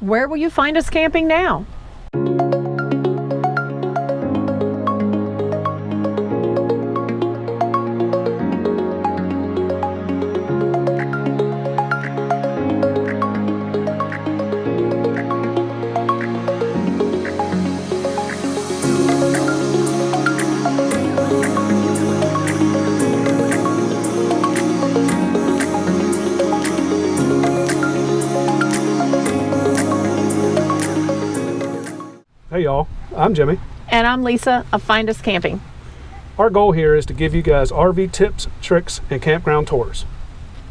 Where will you find us camping now? Hey y'all, I'm Jimmy. And I'm Lisa of FindUsCamping. Our goal here is to give you guys RV tips, tricks, and campground tours.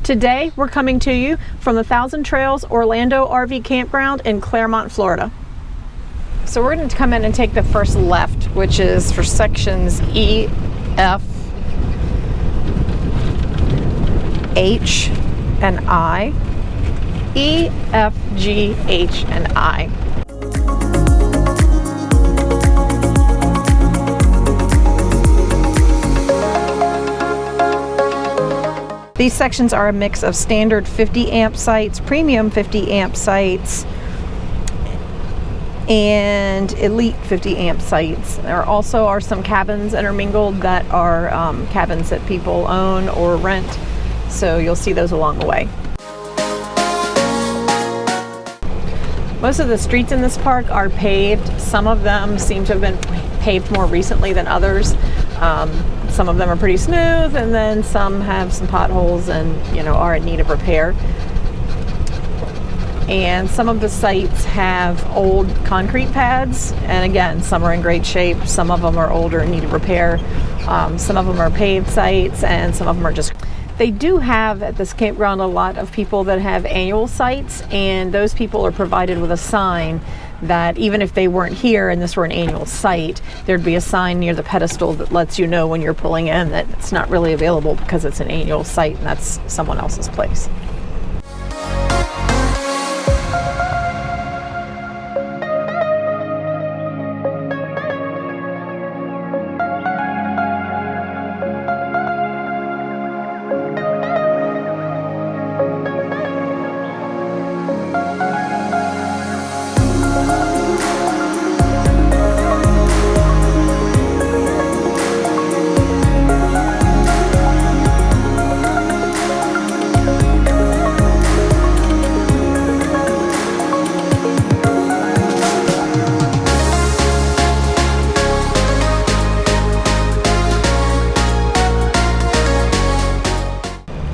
Today we're coming to you from the Thousand Trails Orlando RV Campground in Clermont, Florida. So we're going to come in and take the first left, which is for sections E, F, H, and I. E, F, G, H, and I. These sections are a mix of standard 50 amp sites, premium 50 amp sites, and elite 50 amp sites. There also are some cabins intermingled that are cabins that people own or rent, so you'll see those along the way. Most of the streets in this park are paved. Some of them seem to have been paved more recently than others. Some of them are pretty smooth, and then some have some potholes and, are in need of repair. And some of the sites have old concrete pads, and again, some are in great shape. Some of them are older and need repair. Some of them are paved sites, and some of them are just... They do have at this campground a lot of people that have annual sites, and those people are provided with a sign that even if they weren't here and this were an annual site, there'd be a sign near the pedestal that lets you know when you're pulling in that it's not really available because it's an annual site and that's someone else's place.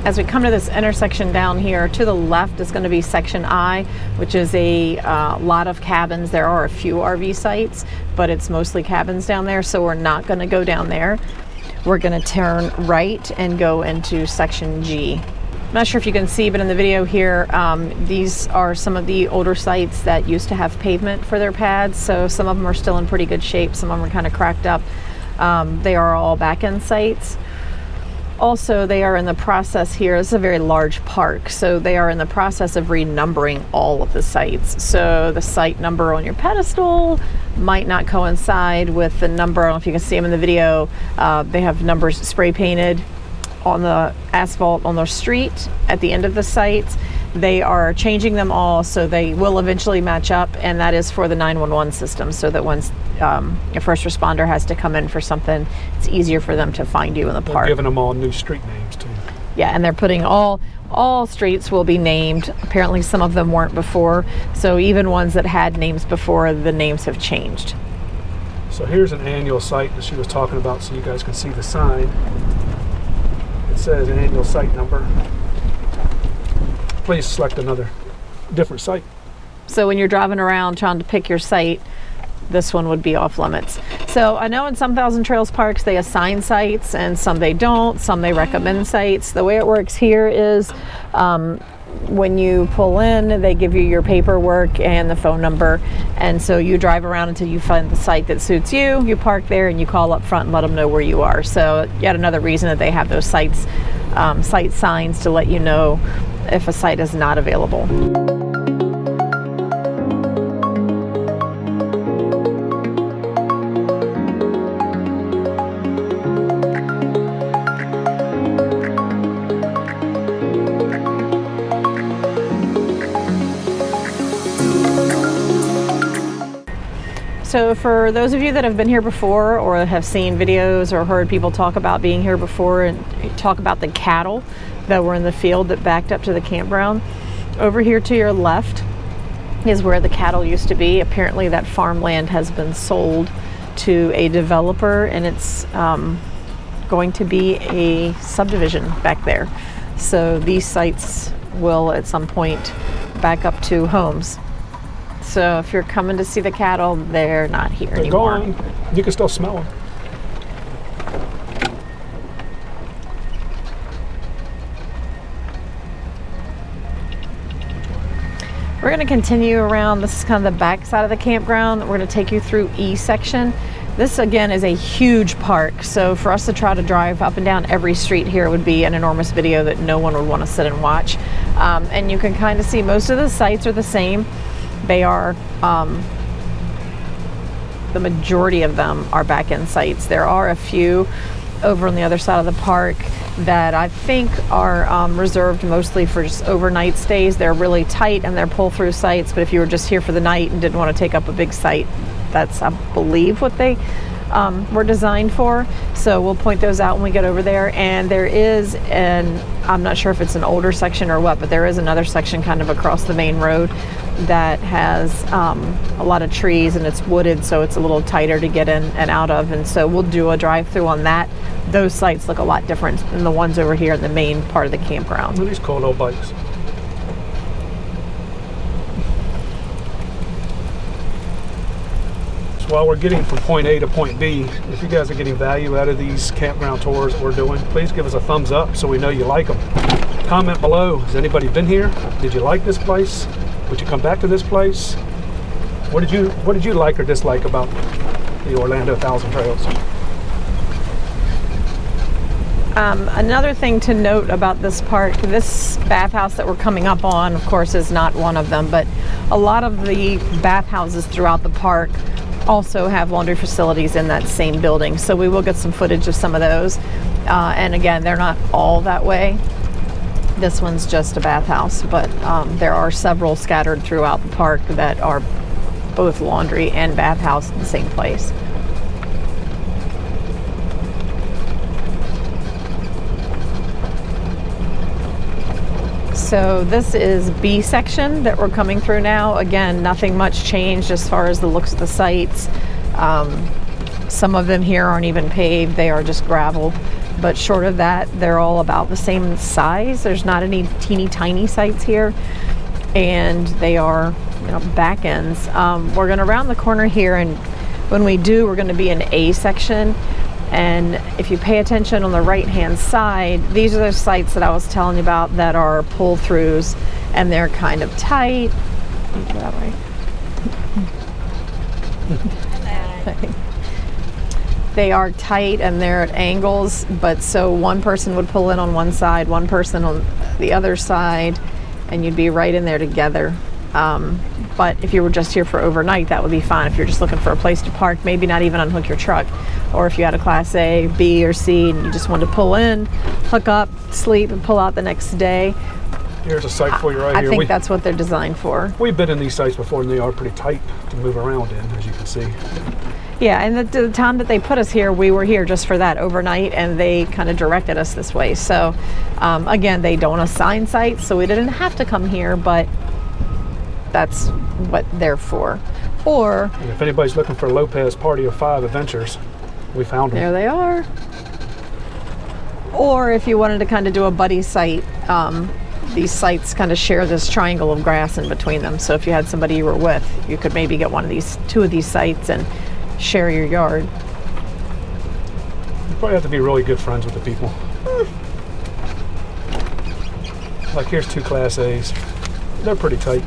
As we come to this intersection down here, to the left is going to be section I, which is a lot of cabins. There are a few RV sites, but it's mostly cabins down there, so we're not going to go down there. We're going to turn right and go into section G. I'm not sure if you can see, but in the video here, these are some of the older sites that used to have pavement for their pads, so some of them are still in pretty good shape, some of them are kind of cracked up. They are all back-end sites. Also, they are in the process here, this is a very large park, so they are in the process of renumbering all of the sites. So the site number on your pedestal might not coincide with the number. I don't know if you can see them in the video. They have numbers spray painted on the asphalt on the street at the end of the sites. They are changing them all so they will eventually match up, and that is for the 911 system, so that once a first responder has to come in for something, it's easier for them to find you in the park. They're giving them all new street names too. Yeah, and they're putting all streets will be named. Apparently some of them weren't before, so even ones that had names before, the names have changed. So here's an annual site that she was talking about, so you guys can see the sign. It says annual site number. Please select another different site. So when you're driving around trying to pick your site, this one would be off limits. So I know in some Thousand Trails parks they assign sites, and some they don't, some they recommend sites. The way it works here is when you pull in, they give you your paperwork and the phone number, and so you drive around until you find the site that suits you. You park there and you call up front and let them know where you are. So yet another reason that they have those sites, site signs to let you know if a site is not available. So for those of you that have been here before or have seen videos or heard people talk about being here before and talk about the cattle that were in the field that backed up to the campground, over here to your left is where the cattle used to be. Apparently that farmland has been sold to a developer, and it's going to be a subdivision back there. So these sites will at some point back up to homes. So if you're coming to see the cattle, they're not here anymore. They're gone. You can still smell them. We're going to continue around. This is kind of the back side of the campground. We're going to take you through E section. This again is a huge park, so for us to try to drive up and down every street here would be an enormous video that no one would want to sit and watch. And you can kind of see most of the sites are the same. They are, the majority of them are back-end sites. There are a few over on the other side of the park that I think are reserved mostly for just overnight stays. They're really tight and they're pull-through sites, but if you were just here for the night and didn't want to take up a big site, that's, I believe, what they were designed for. So we'll point those out when we get over there. And there is I'm not sure if it's an older section or what, but there is another section kind of across the main road that has a lot of trees and it's wooded, so it's a little tighter to get in and out of. And so we'll do a drive-through on that. Those sites look a lot different than the ones over here in the main part of the campground. What are these cool little bikes? So while we're getting from point A to point B, if you guys are getting value out of these campground tours that we're doing, please give us a thumbs up so we know you like them. Comment below, has anybody been here? Did you like this place? Would you come back to this place? What did you like or dislike about the Orlando 1000 Trails? Another thing to note about this park, this bathhouse that we're coming up on, of course, is not one of them, but a lot of the bathhouses throughout the park also have laundry facilities in that same building. So we will get some footage of some of those. And again, they're not all that way. This one's just a bathhouse, but there are several scattered throughout the park that are both laundry and bathhouse in the same place. So this is B section that we're coming through now. Again, nothing much changed as far as the looks of the sites. Some of them here aren't even paved, they are just gravel. But short of that, they're all about the same size. There's not any teeny tiny sites here. And they are, back ends. We're gonna round the corner here, and when we do, we're gonna be in A section. And if you pay attention on the right-hand side, these are the sites that I was telling you about that are pull-throughs, and they're kind of tight. That way. They are tight and they're at angles, but so one person would pull in on one side, one person on the other side, and you'd be right in there together. But if you were just here for overnight, that would be fine. If you're just looking for a place to park, maybe not even unhook your truck, or if you had a Class A, B, or C, and you just wanted to pull in, hook up, sleep, and pull out the next day. Here's a site for you right here. I think that's what they're designed for. We've been in these sites before, and they are pretty tight to move around in, as you can see. Yeah, and the time that they put us here, we were here just for that overnight, and they kind of directed us this way. So, again, they don't assign sites, so we didn't have to come here, but that's what they're for. Or and if anybody's looking for Lopez Party of 5 Adventures, we found them. There they are. Or if you wanted to kind of do a buddy site, these sites kind of share this triangle of grass in between them. So if you had somebody you were with, you could maybe get two of these sites and share your yard. You probably have to be really good friends with the people. Like here's 2 Class A's. They're pretty tight.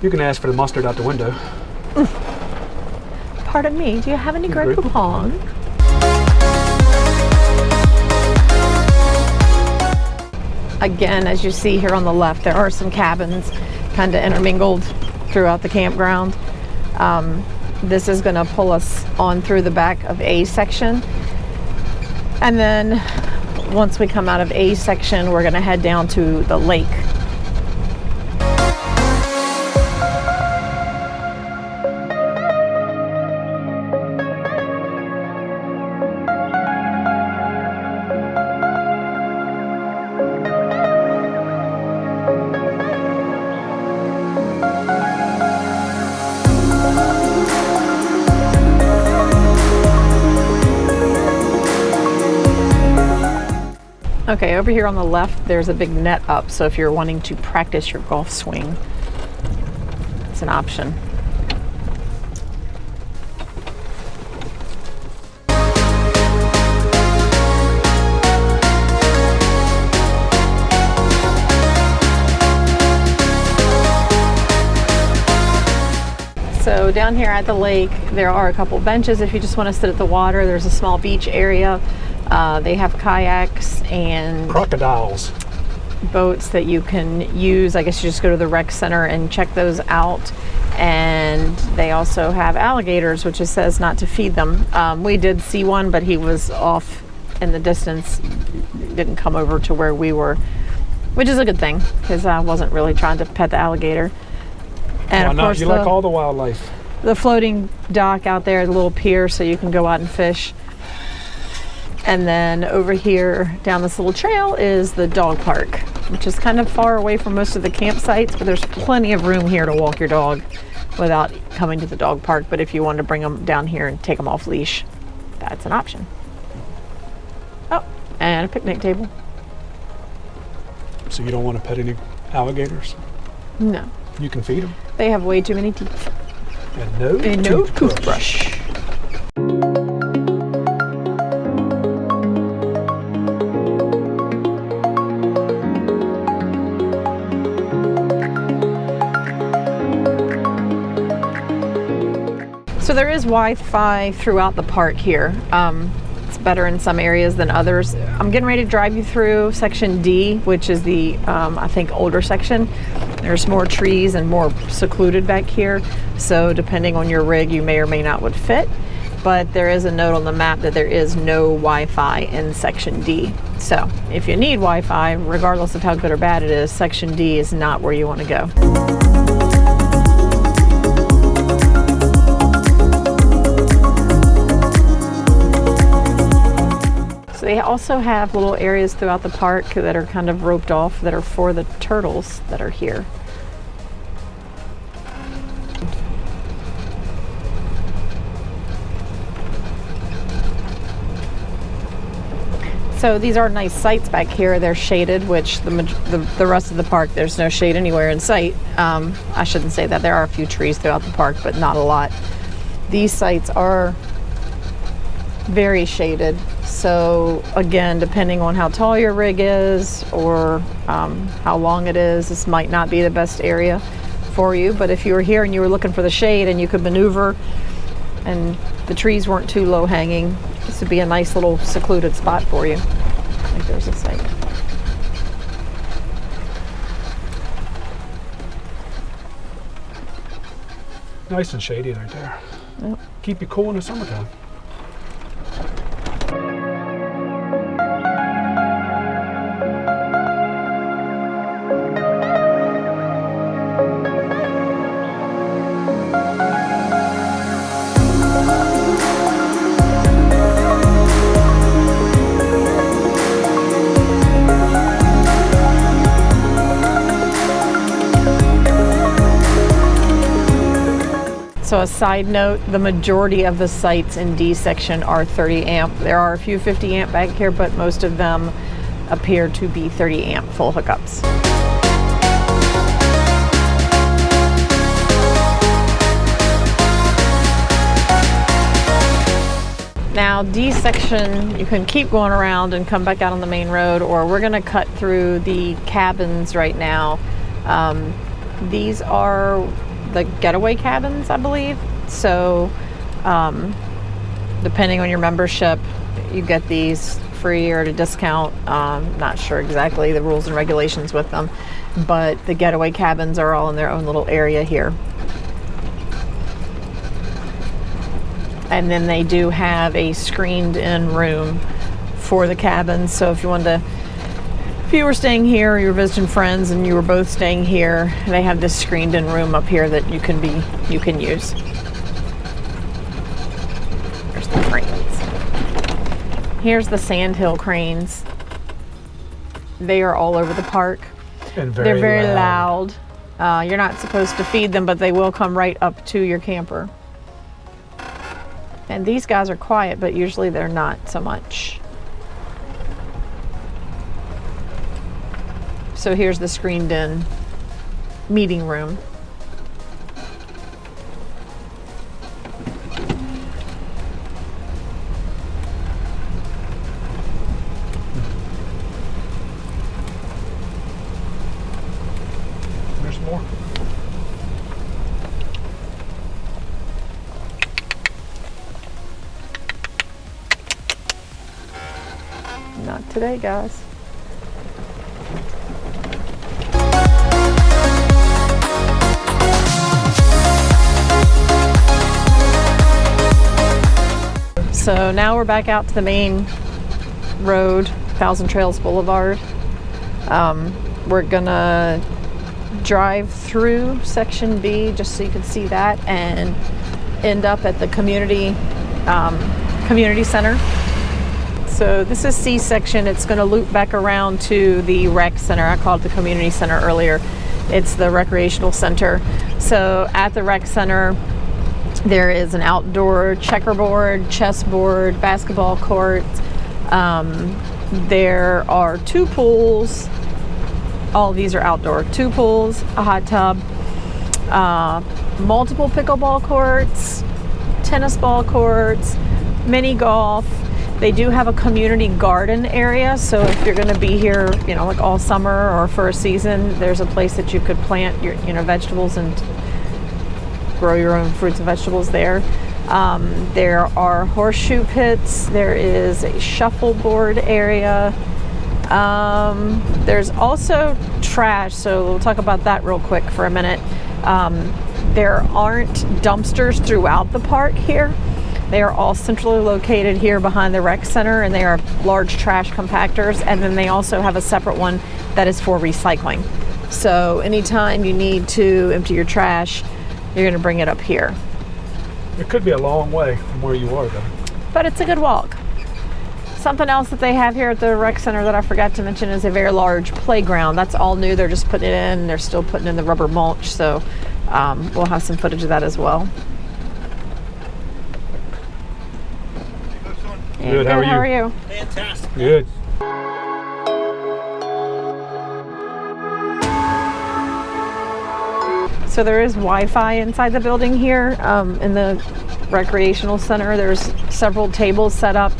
You can ask for the mustard out the window. Pardon me, do you have any Grey Poupon? Again, as you see here on the left, there are some cabins kind of intermingled throughout the campground. This is going to pull us on through the back of A section. And then once we come out of A section, we're going to head down to the lake. Okay, over here on the left, there's a big net up. So if you're wanting to practice your golf swing, it's an option. So down here at the lake, there are a couple benches if you just want to sit at the water. There's a small beach area. They have kayaks and Crocodiles. boats that you can use. I guess you just go to the rec center and check those out. And they also have alligators, which it says not to feed them. We did see one, but he was off in the distance, didn't come over to where we were, which is a good thing because I wasn't really trying to pet the alligator. And of course, you like all the wildlife. The floating dock out there, the little pier, so you can go out and fish. And then over here down this little trail is the dog park, which is kind of far away from most of the campsites, but there's plenty of room here to walk your dog without coming to the dog park. But if you want to bring them down here and take them off leash, that's an option. Oh, and a picnic table. So you don't want to pet any alligators? No. You can feed them. They have way too many teeth. And no toothbrush. So there is Wi-Fi throughout the park here. It's better in some areas than others. I'm getting ready to drive you through section D, which is the, I think, older section. There's more trees and more secluded back here. So depending on your rig, you may or may not would fit. But there is a note on the map that there is no Wi-Fi in section D. So if you need Wi-Fi, regardless of how good or bad it is, section D is not where you want to go. They also have little areas throughout the park that are kind of roped off that are for the turtles that are here. So these are nice sites back here. They're shaded, which the rest of the park, there's no shade anywhere in sight. I shouldn't say that. There are a few trees throughout the park, but not a lot. These sites are very shaded. So again, depending on how tall your rig is or how long it is, this might not be the best area for you. But if you were here and you were looking for the shade and you could maneuver and the trees weren't too low hanging, this would be a nice little secluded spot for you. I think there's a site. Nice and shady right there. Yep. Keep you cool in the summertime. So a side note, the majority of the sites in D section are 30 amp. There are a few 50 amp back here, but most of them appear to be 30 amp full hookups. Now D section, you can keep going around and come back out on the main road, or we're gonna cut through the cabins right now. These are the Getaway Cabins, I believe. So depending on your membership, you get these free or at a discount. Not sure exactly the rules and regulations with them, but the Getaway Cabins are all in their own little area here. And then they do have a screened in room for the cabins. So if you wanted to, if you were staying here or you were visiting friends and you were both staying here, they have this screened in room up here that you can use. There's the cranes. Here's the sandhill cranes. They are all over the park. And they're very loud. You're not supposed to feed them, but they will come right up to your camper. And these guys are quiet, but usually they're not so much. So here's the screened in meeting room. There's more. Not today, guys. So now we're back out to the main road, Thousand Trails Boulevard. We're gonna drive through section B just so you can see that and end up at the community center. So this is C section. It's going to loop back around to the rec center. I called it the community center earlier. It's the recreational center. So at the rec center, there is an outdoor checkerboard, chessboard, basketball court. There are 2 pools. All of these are outdoor. 2 pools, a hot tub, multiple pickleball courts, tennis ball courts, mini golf. They do have a community garden area, so if you're going to be here, you know, like all summer or for a season, there's a place that you could plant your, you know, vegetables and grow your own fruits and vegetables there. There are horseshoe pits. There is a shuffleboard area. There's also trash, so we'll talk about that real quick for a minute. There aren't dumpsters throughout the park here. They are all centrally located here behind the rec center, and they are large trash compactors, and then they also have a separate one that is for recycling. So anytime you need to empty your trash, you're going to bring it up here. It could be a long way from where you are, though. But it's a good walk. Something else that they have here at the rec center that I forgot to mention is a very large playground. That's all new. They're just putting it in. They're still putting in the rubber mulch, so we'll have some footage of that as well. Good. How are you? Fantastic. Good. So there is Wi-Fi inside the building here in the recreational center. There's several tables set up.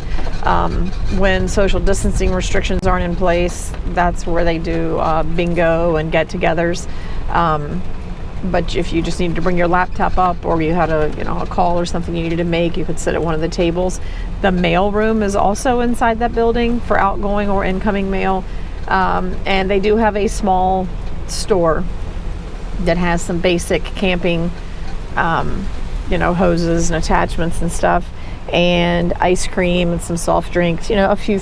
When social distancing restrictions aren't in place, that's where they do bingo and get-togethers. But if you just needed to bring your laptop up, or you had a call or something you needed to make, you could sit at one of the tables. The mail room is also inside that building for outgoing or incoming mail. And they do have a small store that has some basic camping, hoses and attachments and stuff, and ice cream and some soft drinks, a few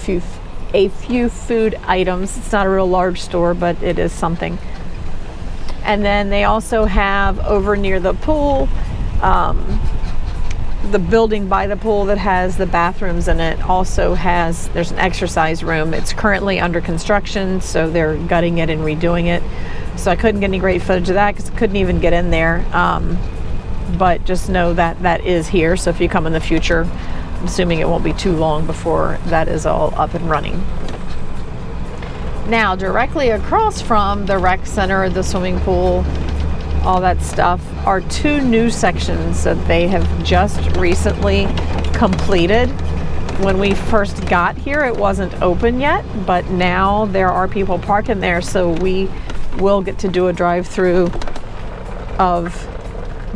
food items. It's not a real large store, but it is something. And then they also have over near the pool, the building by the pool that has the bathrooms in it also there's an exercise room. It's currently under construction, so they're gutting it and redoing it. So I couldn't get any great footage of that because I couldn't even get in there. But just know that that is here. So if you come in the future, I'm assuming it won't be too long before that is all up and running. Now, directly across from the rec center, the swimming pool, all that stuff, are 2 new sections that they have just recently completed. When we first got here, it wasn't open yet, but now there are people parking there, so we will get to do a drive-through of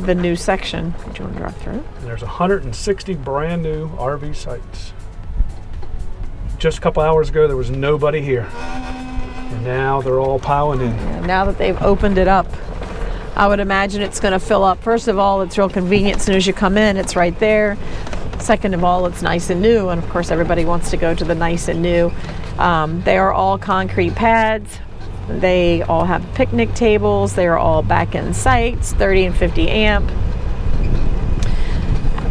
the new section. Do you want to drive through? There's 160 brand new RV sites. Just a couple hours ago, there was nobody here. And now they're all piling in. Yeah, now that they've opened it up, I would imagine it's going to fill up. First of all, it's real convenient. As soon as you come in, it's right there. Second of all, it's nice and new. And of course, everybody wants to go to the nice and new. They are all concrete pads. They all have picnic tables. They are all back-end sites, 30 and 50 amp.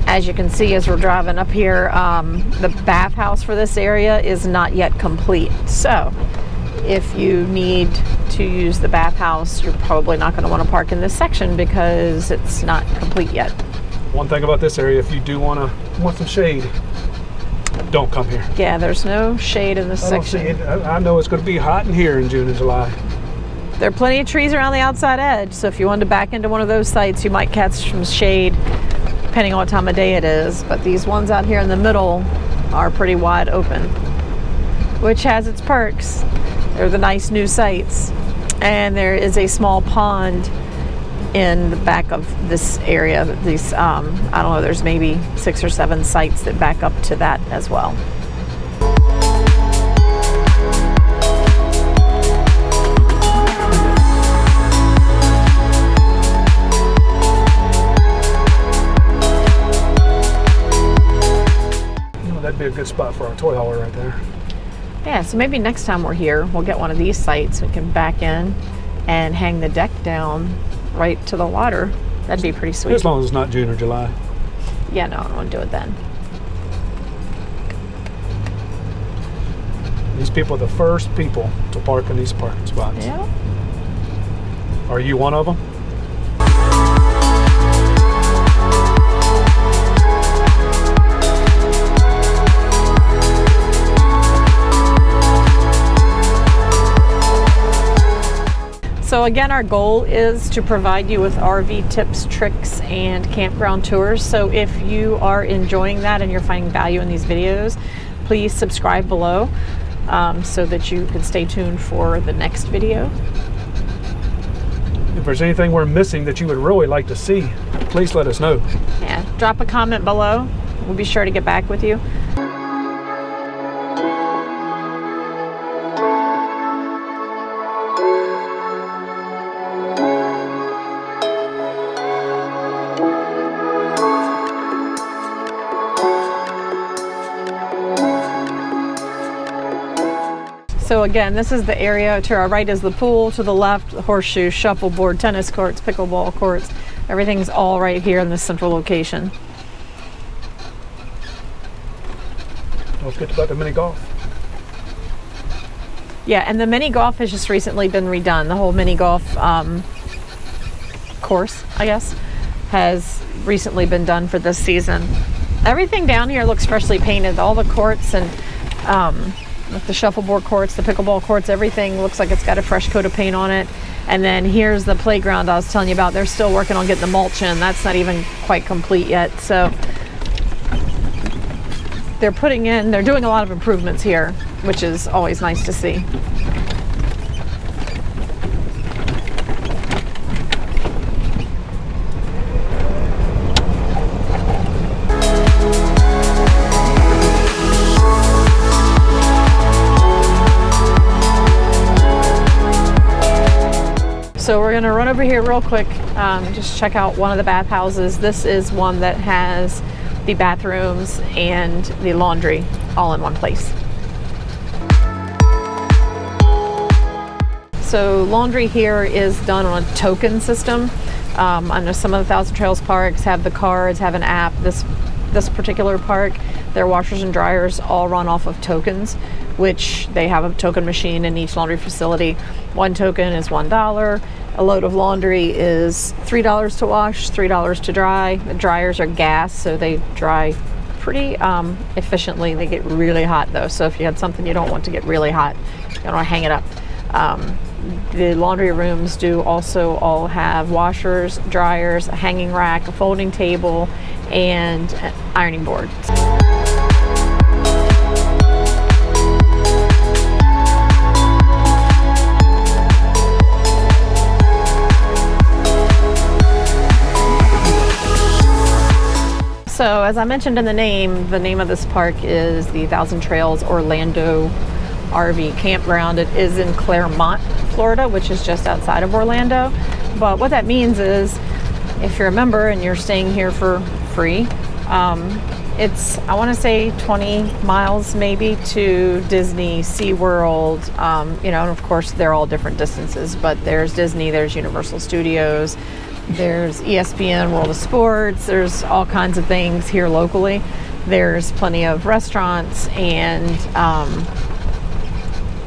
As you can see, as we're driving up here, the bathhouse for this area is not yet complete. So if you need to use the bathhouse, you're probably not going to want to park in this section because it's not complete yet. One thing about this area, if you do want some shade, don't come here. Yeah, there's no shade in this section. I know it's going to be hot in here in June and July. There are plenty of trees around the outside edge, so if you wanted to back into one of those sites, you might catch some shade depending on what time of day it is. But these ones out here in the middle are pretty wide open, which has its perks. They're the nice new sites. And there is a small pond in the back of this area. These, I don't know, there's maybe 6 or 7 sites that back up to that as well. That'd be a good spot for our toy hauler right there. Yeah, so maybe next time we're here, we'll get one of these sites. We can back in and hang the deck down right to the water. That'd be pretty sweet. As long as it's not June or July. Yeah, no, I don't want to do it then. These people are the first people to park in these parking spots. Yeah. Are you one of them? So again, our goal is to provide you with RV tips, tricks, and campground tours. So if you are enjoying that and you're finding value in these videos, please subscribe below so that you can stay tuned for the next video. If there's anything we're missing that you would really like to see, please let us know. Yeah, drop a comment below. We'll be sure to get back with you. So again, this is the area. To our right is the pool, to the left, the horseshoe, shuffleboard, tennis courts, pickleball courts. Everything's all right here in this central location. Don't forget about the mini golf. Yeah, and the mini golf has just recently been redone. The whole mini golf course, I guess, has recently been done for this season. Everything down here looks freshly painted. All the courts and the shuffleboard courts, the pickleball courts, everything looks like it's got a fresh coat of paint on it. And then here's the playground I was telling you about. They're still working on getting the mulch in. That's not even quite complete yet. So they're doing a lot of improvements here, which is always nice to see. So we're gonna run over here real quick, just check out one of the bathhouses. This is one that has the bathrooms and the laundry all in one place. So laundry here is done on a token system. I know some of the Thousand Trails parks have the cards, have an app. This particular park, their washers and dryers all run off of tokens, which they have a token machine in each laundry facility. One token is $1. A load of laundry is $3 to wash, $3 to dry. The dryers are gas, so they dry pretty efficiently. They get really hot though, so if you had something you don't want to get really hot, you don't want to hang it up. The laundry rooms do also all have washers, dryers, a hanging rack, a folding table, and an ironing board. So as I mentioned in the name of this park is the Thousand Trails Orlando RV Campground. It is in Clermont, Florida, which is just outside of Orlando. But what that means is if you're a member and you're staying here for free, it's, I want to say 20 miles maybe to Disney, SeaWorld, and of course they're all different distances, but there's Disney, there's Universal Studios, there's ESPN, World of Sports, there's all kinds of things here locally. There's plenty of restaurants, and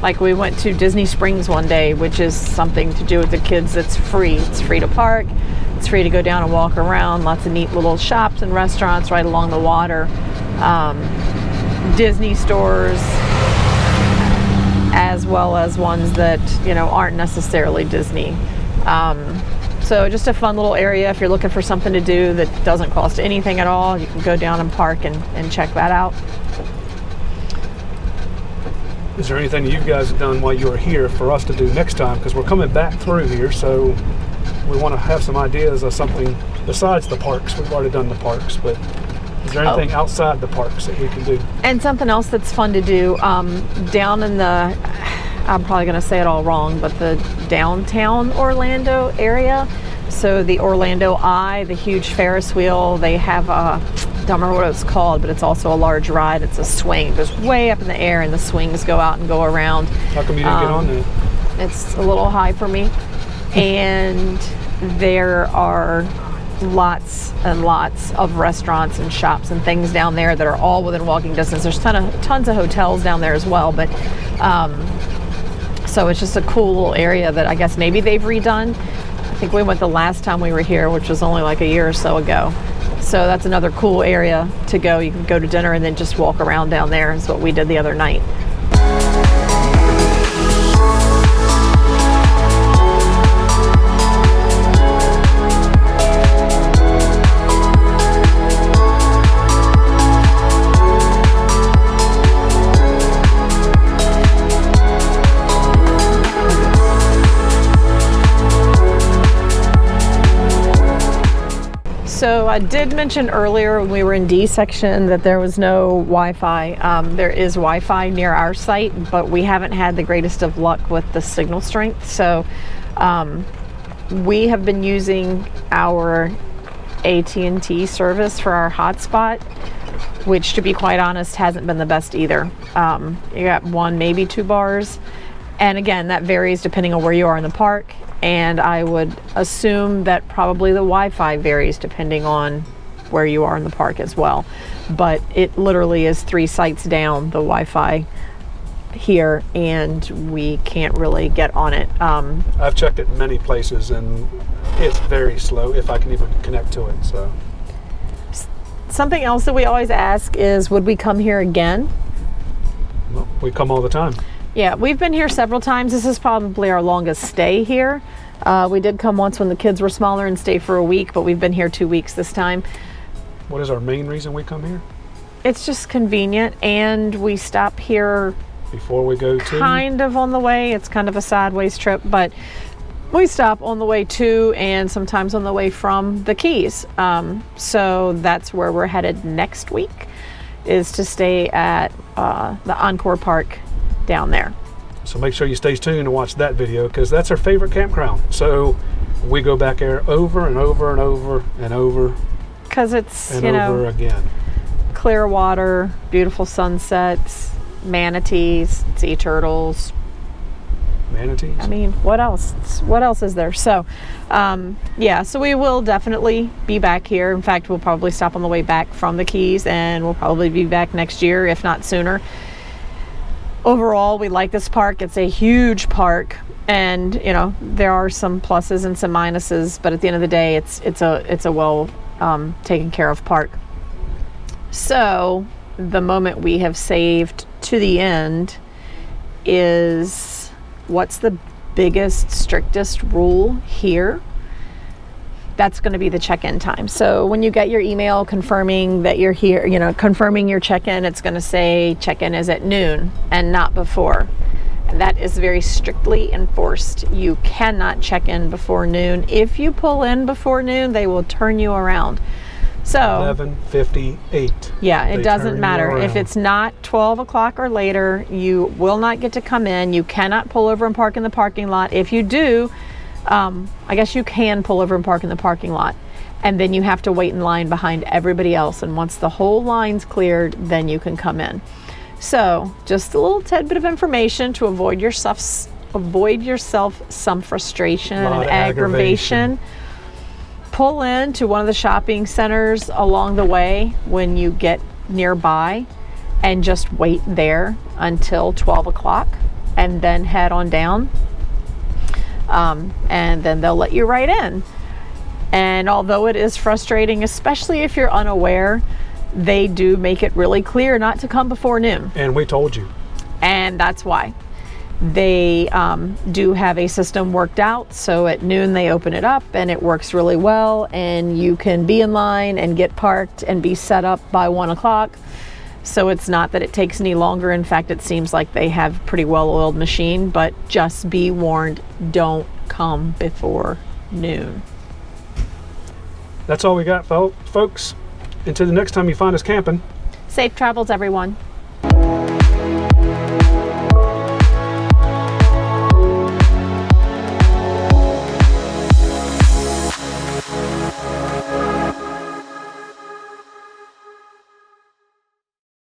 like we went to Disney Springs one day, which is something to do with the kids that's free. It's free to park, it's free to go down and walk around, lots of neat little shops and restaurants right along the water. Disney stores, as well as ones that, you know, aren't necessarily Disney. So just a fun little area if you're looking for something to do that doesn't cost anything at all. You can go down and park and check that out. Is there anything you guys have done while you were here for us to do next time? Because we're coming back through here, so we want to have some ideas of something besides the parks. We've already done the parks, but is there anything outside the parks that we can do? And something else that's fun to do, down in the, I'm probably going to say it all wrong, but the downtown Orlando area. So the Orlando Eye, the huge Ferris wheel, they have a, don't remember what it's called, but it's also a large ride. It's a swing. It goes way up in the air and the swings go out and go around. How come you didn't get on that? It's a little high for me. And there are lots and lots of restaurants and shops and things down there that are all within walking distance. There's tons of hotels down there as well, but so it's just a cool little area that I guess maybe they've redone. I think we went the last time we were here, which was only like a year or so ago. So that's another cool area to go. You can go to dinner and then just walk around down there. Is what we did the other night. So I did mention earlier when we were in D section that there was no Wi-Fi. There is Wi-Fi near our site, but we haven't had the greatest of luck with the signal strength. So we have been using our AT&T service for our hotspot, which to be quite honest hasn't been the best either. You got 1, maybe 2 bars. And again, that varies depending on where you are in the park. And I would assume that probably the Wi-Fi varies depending on where you are in the park as well. But it literally is 3 sites down, the Wi-Fi here, and we can't really get on it. I've checked it many places and it's very slow if I can even connect to it. So something else that we always ask is, would we come here again? Well, we come all the time. Yeah, we've been here several times. This is probably our longest stay here. We did come once when the kids were smaller and stay for a week, but we've been here 2 weeks this time. What is our main reason we come here? It's just convenient, and we stop here Before we go to? kind of on the way. It's kind of a sideways trip, but we stop on the way to and sometimes on the way from the Keys. So that's where we're headed next week, is to stay at the Encore Park down there. So make sure you stay tuned and watch that video, because that's our favorite campground. So we go back there over and over and over and over. Because it's, and over again. Clear water, beautiful sunsets, manatees, sea turtles. Manatees? I mean, what else? What else is there? So, yeah, so we will definitely be back here. In fact, we'll probably stop on the way back from the Keys, and we'll probably be back next year, if not sooner. Overall, we like this park. It's a huge park, and there are some pluses and some minuses, but at the end of the day, it's a well taken care of park. So the moment we have saved to the end is, what's the biggest, strictest rule here? That's going to be the check-in time. So when you get your email confirming that you're here, confirming your check-in, it's going to say check-in is at noon and not before. And that is very strictly enforced. You cannot check in before noon. If you pull in before noon, they will turn you around. So 11:58. Yeah, it doesn't matter. If it's not 12 o'clock or later, you will not get to come in. You cannot pull over and park in the parking lot. If you do, I guess you can pull over and park in the parking lot, and then you have to wait in line behind everybody else. And once the whole line's cleared, then you can come in. So just a little tidbit of information to avoid yourself some frustration and aggravation. Pull in to one of the shopping centers along the way when you get nearby, and just wait there until 12 o'clock and then head on down. And then they'll let you right in. And although it is frustrating, especially if you're unaware, they do make it really clear not to come before noon. And we told you. And that's why. They do have a system worked out, so at noon they open it up and it works really well, and you can be in line and get parked and be set up by 1 o'clock. So it's not that it takes any longer. In fact, it seems like they have a pretty well-oiled machine, but just be warned, don't come before noon. That's all we got, folks. Until the next time you find us camping. Safe travels, everyone.